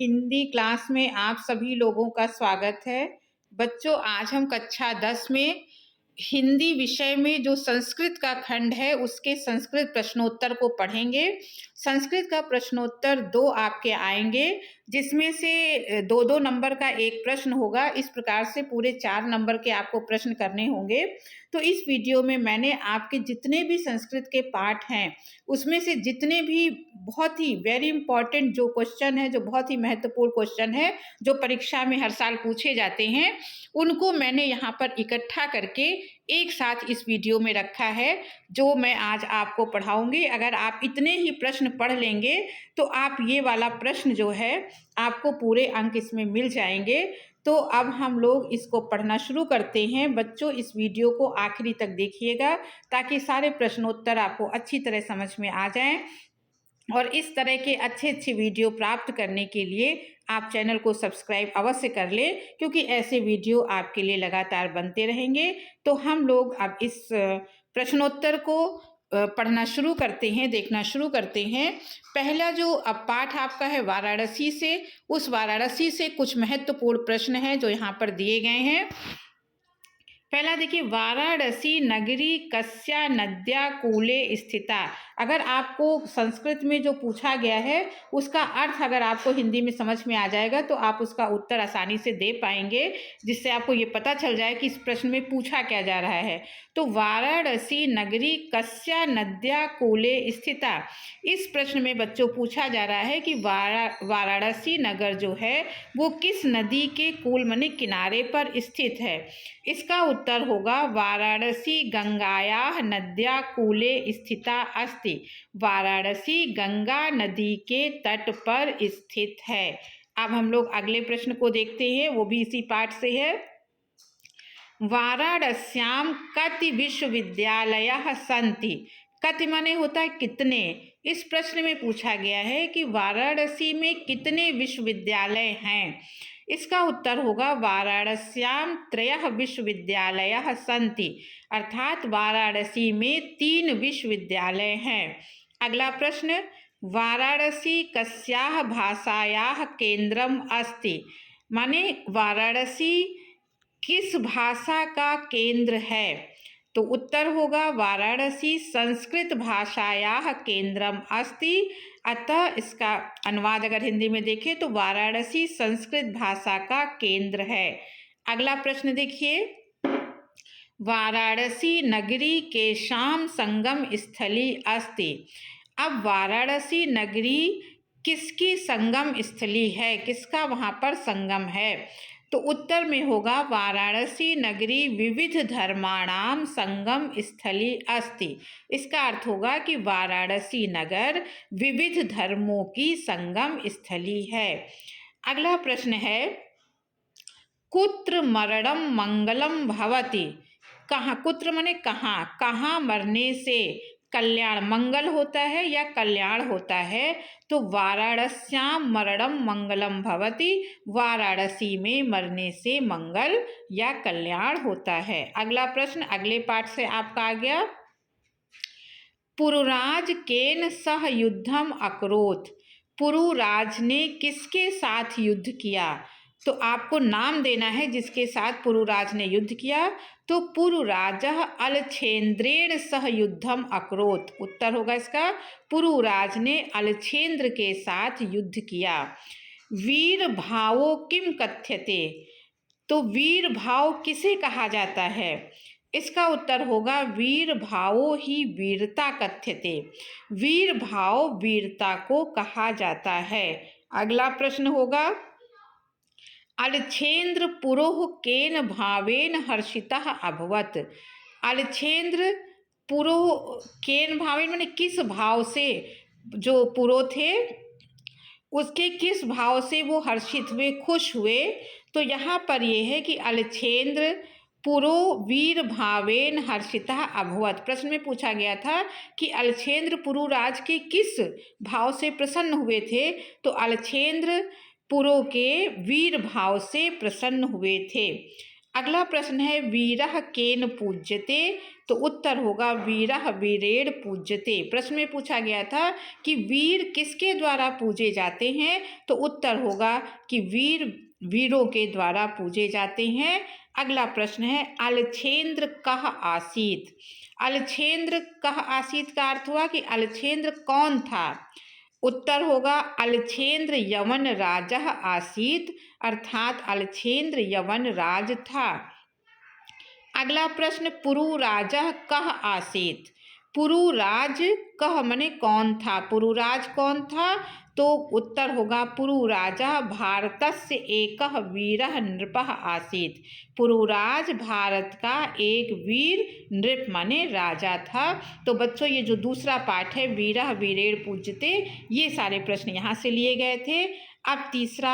Hindi class में आप सभी लोगों का स्वागत है। बच्चों, आज हम कक्षा 10 में हिंदी विषय में जो संस्कृत का खंड है उसके संस्कृत प्रश्नोत्तर को पढ़ेंगे। संस्कृत का प्रश्नोत्तर 2 आपके आएंगे, जिसमें से 2-2 नंबर का एक प्रश्न होगा। इस प्रकार से पूरे 4 नंबर के आपको प्रश्न करने होंगे। तो इस वीडियो में मैंने आपके जितने भी संस्कृत के पाठ हैं उसमें से जितने भी बहुत ही वेरी इंपॉर्टेंट जो क्वेश्चन है, जो बहुत ही महत्वपूर्ण क्वेश्चन है, जो परीक्षा में हर साल पूछे जाते हैं, उनको मैंने यहाँ पर इकट्ठा करके एक साथ इस वीडियो में रखा है, जो मैं आज आपको पढ़ाऊंगी। अगर आप इतने ही प्रश्न पढ़ लेंगे तो आप ये वाला प्रश्न जो है आपको पूरे अंक इसमें मिल जाएंगे। तो अब हम लोग इसको पढ़ना शुरू करते हैं। बच्चों, इस वीडियो को आखिरी तक देखिएगा ताकि सारे प्रश्नोत्तर आपको अच्छी तरह समझ में आ जाएं। और इस तरह के अच्छे अच्छे वीडियो प्राप्त करने के लिए आप चैनल को सब्सक्राइब अवश्य कर लें, क्योंकि ऐसे वीडियो आपके लिए लगातार बनते रहेंगे। तो हम लोग अब इस प्रश्नोत्तर को पढ़ना शुरू करते हैं, देखना शुरू करते हैं। पहला जो अब पाठ आपका है वाराणसी से, उस वाराणसी से कुछ महत्वपूर्ण प्रश्न हैं जो यहाँ पर दिए गए हैं। पहला देखिए, वाराणसी नगरी कस्या नद्या कूले स्थिता। अगर आपको संस्कृत में जो पूछा गया है उसका अर्थ अगर आपको हिंदी में समझ में आ जाएगा तो आप उसका उत्तर आसानी से दे पाएंगे, जिससे आपको ये पता चल जाए कि इस प्रश्न में पूछा क्या जा रहा है। तो वाराणसी नगरी कस्या नद्या कूले स्थिता, इस प्रश्न में बच्चों पूछा जा रहा है कि वाराणसी नगर जो है वो किस नदी के कूल माने किनारे पर स्थित है। इसका उत्तर होगा वाराणसी गंगायाः नद्या कूले स्थिता अस्ति। वाराणसी गंगा नदी के तट पर स्थित है। अब हम लोग अगले प्रश्न को देखते हैं, वो भी इसी पाठ से है। वाराणस्याम कति विश्वविद्यालयः सन्ति। कति माने होता है कितने। इस प्रश्न में पूछा गया है कि वाराणसी में कितने विश्वविद्यालय हैं। इसका उत्तर होगा वाराणस्याम त्रयः विश्वविद्यालयः सन्ति, अर्थात वाराणसी में 3 विश्वविद्यालय हैं। अगला प्रश्न, वाराणसी कस्याः भाषायाः केंद्रम अस्ति। माने वाराणसी किस भाषा का केंद्र है। तो उत्तर होगा वाराणसी संस्कृत भाषायाः केंद्रम अस्ति। अतः इसका अनुवाद अगर हिंदी में देखें तो वाराणसी संस्कृत भाषा का केंद्र है। अगला प्रश्न देखिए, वाराणसी नगरी केषां संगम स्थली अस्ति। अब वाराणसी नगरी किसकी संगम स्थली है, किसका वहाँ पर संगम है। तो उत्तर में होगा वाराणसी नगरी विविध धर्माणाम संगम स्थली अस्ति। इसका अर्थ होगा कि वाराणसी नगर विविध धर्मों की संगम स्थली है। अगला प्रश्न है, कुत्र मरणम मंगलम भवति। कहाँ, कुत्र माने कहाँ, कहाँ मरने से कल्याण मंगल होता है या कल्याण होता है। तो वाराणस्याम मरणम मंगलम भवति, वाराणसी में मरने से मंगल या कल्याण होता है। अगला प्रश्न अगले पाठ से आपका आ गया, पुरुराज केन सह युद्धम अकरोत्। पुरुराज ने किसके साथ युद्ध किया। तो आपको नाम देना है जिसके साथ पुरुराज ने युद्ध किया। तो पुरुराजः अलछेन्द्रेण सह युद्धम अकरोत्। उत्तर होगा इसका, पुरुराज ने अलछेन्द्र के साथ युद्ध किया। वीर भावो किम कथ्यते। तो वीर भाव किसे कहा जाता है। इसका उत्तर होगा वीर भावो ही वीरता कथ्यते। वीर भाव वीरता को कहा जाता है। अगला प्रश्न होगा, अलछेन्द्र पुरोः केन भावेन हर्षितः अभवत्। अलछेन्द्र पुरोः केन भावेन माने किस भाव से, जो पुरो थे उसके किस भाव से वो हर्षित हुए, खुश हुए। तो यहाँ पर ये है कि अलछेन्द्र पुरो वीर भावेन हर्षितः अभवत्। प्रश्न में पूछा गया था कि अलछेन्द्र पुरुराज के किस भाव से प्रसन्न हुए थे। तो अलछेन्द्र पुरो के वीर भाव से प्रसन्न हुए थे। अगला प्रश्न है वीरः केन पूज्यते, तो उत्तर होगा वीरः वीरेण पूज्यते। प्रश्न में पूछा गया था कि वीर किसके द्वारा पूजे जाते हैं, तो उत्तर होगा कि वीर वीरों के द्वारा पूजे जाते हैं। अगला प्रश्न है अलछेंद्र कः आसीत। अलछेंद्र कः आसीत का अर्थ हुआ कि अलछेंद्र कौन था। उत्तर होगा अलछेंद्र यवन राजः आसीत, अर्थात अलछेंद्र यवन राज था। अगला प्रश्न पुरुराजः कः आसीत। पुरुराज कः मने कौन था, पुरुराज कौन था, तो उत्तर होगा पुरुराजा भारतस्य एकः वीरः नृपः आसीत। पुरुराज भारत का एक वीर नृप माने राजा था। तो बच्चों ये जो दूसरा पाठ है वीरः वीरेण पूज्यते, ये सारे प्रश्न यहाँ से लिए गए थे। अब तीसरा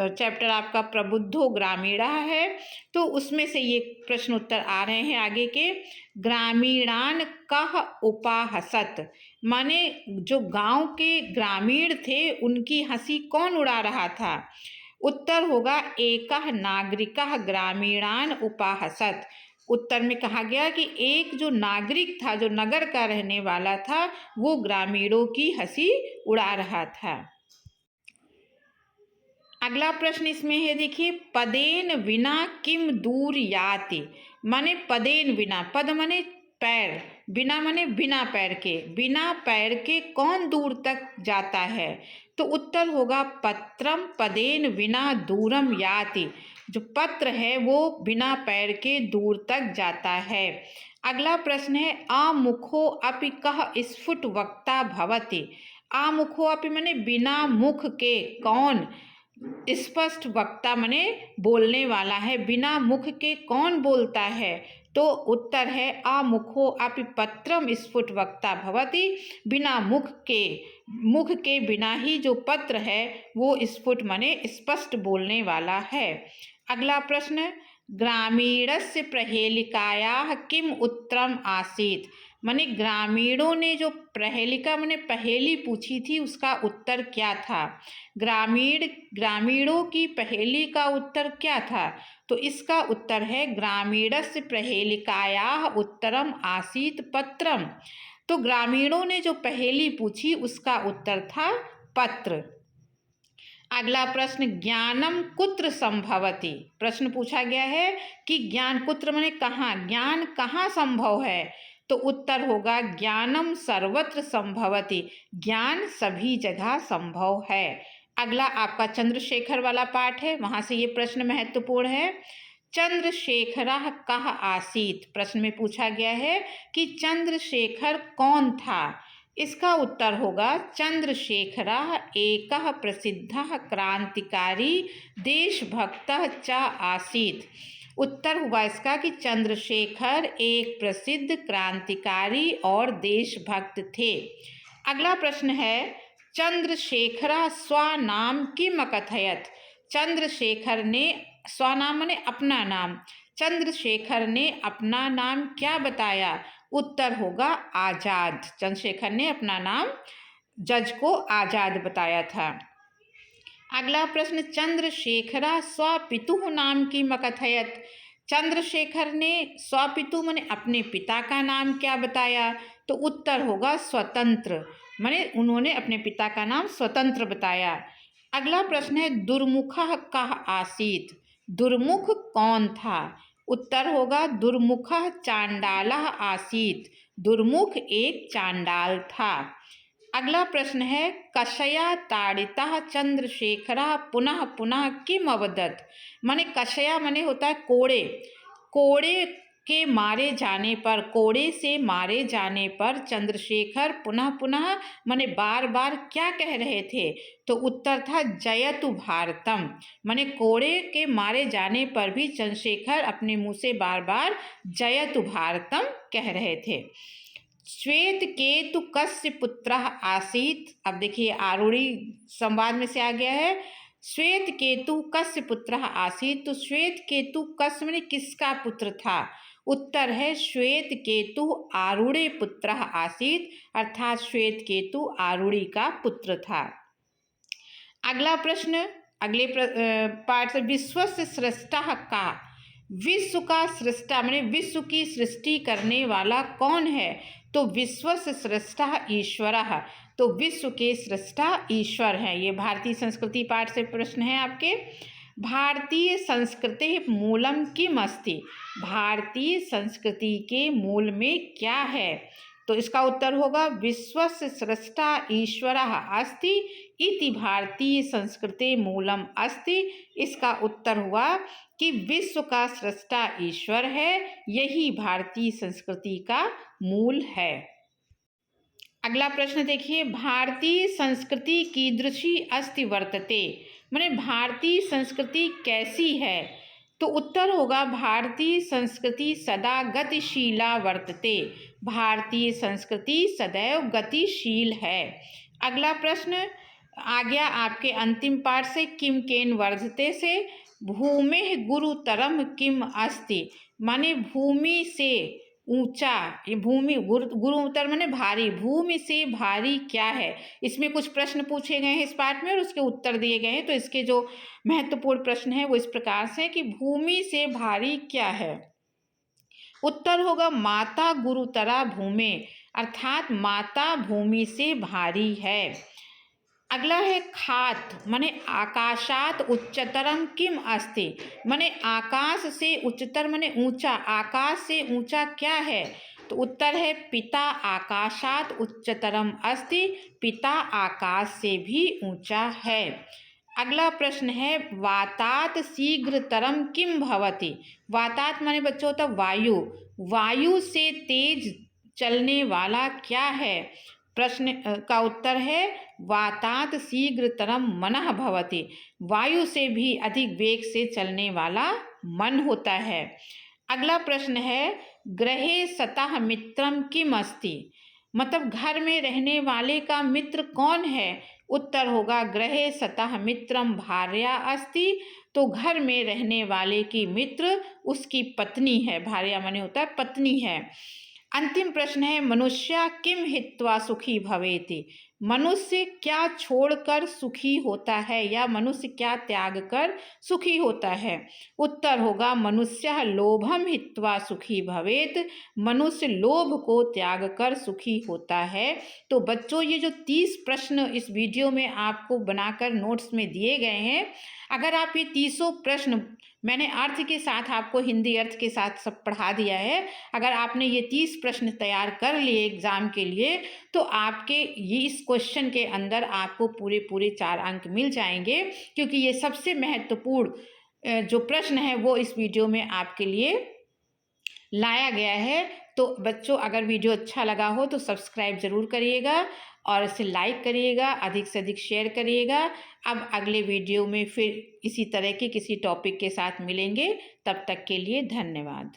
चैप्टर आपका प्रबुद्धो ग्रामीणा है, तो उसमें से ये प्रश्न उत्तर आ रहे हैं आगे के। ग्रामीणान कः उपाहसत, माने जो गांव के ग्रामीण थे उनकी हंसी कौन उड़ा रहा था। उत्तर होगा एकः नागरिकः ग्रामीणान उपाहसत। उत्तर में कहा गया कि एक जो नागरिक था, जो नगर का रहने वाला था, वो ग्रामीणों की हंसी उड़ा रहा था। अगला प्रश्न इसमें है, देखिए पदेन विना किम दूर याति, माने पदेन बिना, पद माने पैर, बिना माने बिना पैर के, बिना पैर के कौन दूर तक जाता है, तो उत्तर होगा पत्रम पदेन विना दूरम याति। जो पत्र है वो बिना पैर के दूर तक जाता है। अगला प्रश्न है आमुखो अपि कः स्फुट वक्ता भवति। आमुखो अपि माने बिना मुख के कौन स्पष्ट वक्ता माने बोलने वाला है, बिना मुख के कौन बोलता है, तो उत्तर है आमुखो अपि पत्रम स्फुट वक्ता भवति। बिना मुख के बिना ही जो पत्र है वो स्फुट माने स्पष्ट बोलने वाला है। अगला प्रश्न ग्रामीणस्य प्रहेलिकायाः किम उत्तरम आसीत, माने ग्रामीणों ने जो प्रहेलिका माने पहेली पूछी थी उसका उत्तर क्या था। ग्रामीणों की पहेली का उत्तर क्या था, तो इसका उत्तर है ग्रामीणस्य प्रहेलिकायाः उत्तरम आसीत पत्रम। तो ग्रामीणों ने जो पहेली पूछी उसका उत्तर था पत्र। अगला प्रश्न ज्ञानम कुत्र संभवति। प्रश्न पूछा गया है कि ज्ञान कुत्र माने कहाँ, ज्ञान कहाँ संभव है, तो उत्तर होगा ज्ञानम सर्वत्र संभवति, ज्ञान सभी जगह संभव है। अगला आपका चंद्रशेखर वाला पाठ है, वहां से ये प्रश्न महत्वपूर्ण है। चंद्रशेखरः कः आसीत। प्रश्न में पूछा गया है कि चंद्रशेखर कौन था। इसका उत्तर होगा चंद्रशेखरः एकः प्रसिद्धः क्रांतिकारी देशभक्तः च आसीत। उत्तर हुआ इसका कि चंद्रशेखर एक प्रसिद्ध क्रांतिकारी और देशभक्त थे। अगला प्रश्न है चंद्रशेखरः स्वनाम किम अकथयत। चंद्रशेखर ने, स्वनाम माने अपना नाम, चंद्रशेखर ने अपना नाम क्या बताया। उत्तर होगा आजाद। चंद्रशेखर ने अपना नाम जज को आजाद बताया था। अगला प्रश्न चंद्रशेखरा स्वपितुः नाम की मकथयत। चंद्रशेखर ने स्वपितु माने अपने पिता का नाम क्या बताया, तो उत्तर होगा स्वतंत्र, माने उन्होंने अपने पिता का नाम स्वतंत्र बताया। अगला प्रश्न है दुर्मुखः कः आसीत। दुर्मुख कौन था। उत्तर होगा दुर्मुखः चांडालः आसीत। दुर्मुख एक चांडाल था। अगला प्रश्न है कषया ताड़ितः चंद्रशेखरः पुनः पुनः किम अवदत्। माने कषया माने होता है कोड़े, कोड़े के मारे जाने पर, कोड़े से मारे जाने पर चंद्रशेखर पुनः पुनः माने बार बार क्या कह रहे थे, तो उत्तर था जयतु भारतम। माने कोड़े के मारे जाने पर भी चंद्रशेखर अपने मुंह से बार बार जयतु भारतम कह रहे थे। श्वेत केतु कस्य पुत्रः आसीत। अब देखिए आरूढ़ी संवाद में से आ गया है श्वेत केतु कस्य पुत्रः आसीत। तो श्वेत केतु कस्य माने किसका पुत्र था। उत्तर है श्वेत केतु आरूढ़े पुत्रः आसीत, अर्थात श्वेत केतु आरूढ़ी का पुत्र था। अगला प्रश्न अगले पाठ से विश्वस्य स्रष्टः का। विश्व का सृष्टा माने विश्व की सृष्टि करने वाला कौन है? तो विश्वस्य सृष्टा ईश्वरः। तो विश्व के सृष्टा ईश्वर हैं। ये भारतीय संस्कृति पाठ से प्रश्न है आपके। भारतीय संस्कृति मूलम किम अस्ति? भारतीय संस्कृति के मूल में क्या है? तो इसका उत्तर होगा विश्वस्य सृष्टा ईश्वरः अस्ति इति भारतीय संस्कृति मूलम अस्ति। इसका उत्तर हुआ कि विश्व का सृष्टा ईश्वर है, यही भारतीय संस्कृति का मूल है। अगला प्रश्न देखिए, भारतीय संस्कृति कीदृशी अस्ति वर्तते? माने भारतीय संस्कृति कैसी है? तो उत्तर होगा भारतीय संस्कृति सदा गतिशीला वर्तते। भारतीय संस्कृति सदैव गतिशील है। अगला प्रश्न आ गया आपके अंतिम पाठ से, किम केन वर्धते से। भूमि गुरुतरम किम अस्ति? माने भूमि से ऊंचा, ये भूमि गुरुतर माने भारी, भूमि से भारी क्या है? इसमें कुछ प्रश्न पूछे गए हैं इस पाठ में और उसके उत्तर दिए गए हैं। तो इसके जो महत्वपूर्ण प्रश्न है वो इस प्रकार से कि भूमि से भारी क्या है? उत्तर होगा माता गुरुतरा भूमि, अर्थात माता भूमि से भारी है। अगला है खात माने आकाशात उच्चतरम किम अस्ति? माने आकाश से उच्चतर माने ऊंचा, आकाश से ऊंचा क्या है? तो उत्तर है पिता आकाशात उच्चतरम अस्ति, पिता आकाश से भी ऊंचा है। अगला प्रश्न है वातात शीघ्रतरम किम भवति? वातात माने बच्चों होता वायु, वायु से तेज चलने वाला क्या है? प्रश्न का उत्तर है वातात शीघ्रतरम मनः भवति, वायु से भी अधिक वेग से चलने वाला मन होता है। अगला प्रश्न है गृहे सतः मित्रम किम अस्ति? मतलब घर में रहने वाले का मित्र कौन है? उत्तर होगा गृहे सतः मित्रम भार्या अस्ति। तो घर में रहने वाले की मित्र उसकी पत्नी है, भार्या माने होता है पत्नी है। अंतिम प्रश्न है मनुष्य किम हित्वा सुखी भवेति? मनुष्य क्या छोड़कर सुखी होता है या मनुष्य क्या त्याग कर सुखी होता है? उत्तर होगा मनुष्य लोभम हित्वा सुखी भवेत, मनुष्य लोभ को त्याग कर सुखी होता है। तो बच्चों ये जो 30 प्रश्न इस वीडियो में आपको बनाकर नोट्स में दिए गए हैं, अगर आप ये 30 प्रश्न, मैंने अर्थ के साथ आपको हिंदी अर्थ के साथ सब पढ़ा दिया है, अगर आपने ये 30 प्रश्न तैयार कर लिए एग्ज़ाम के लिए तो आपके ये इस क्वेश्चन के अंदर आपको पूरे 4 अंक मिल जाएंगे, क्योंकि ये सबसे महत्वपूर्ण जो प्रश्न है वो इस वीडियो में आपके लिए लाया गया है। तो बच्चों अगर वीडियो अच्छा लगा हो तो सब्सक्राइब ज़रूर करिएगा और इसे लाइक करिएगा, अधिक से अधिक शेयर करिएगा। अब अगले वीडियो में फिर इसी तरह के किसी टॉपिक के साथ मिलेंगे, तब तक के लिए धन्यवाद।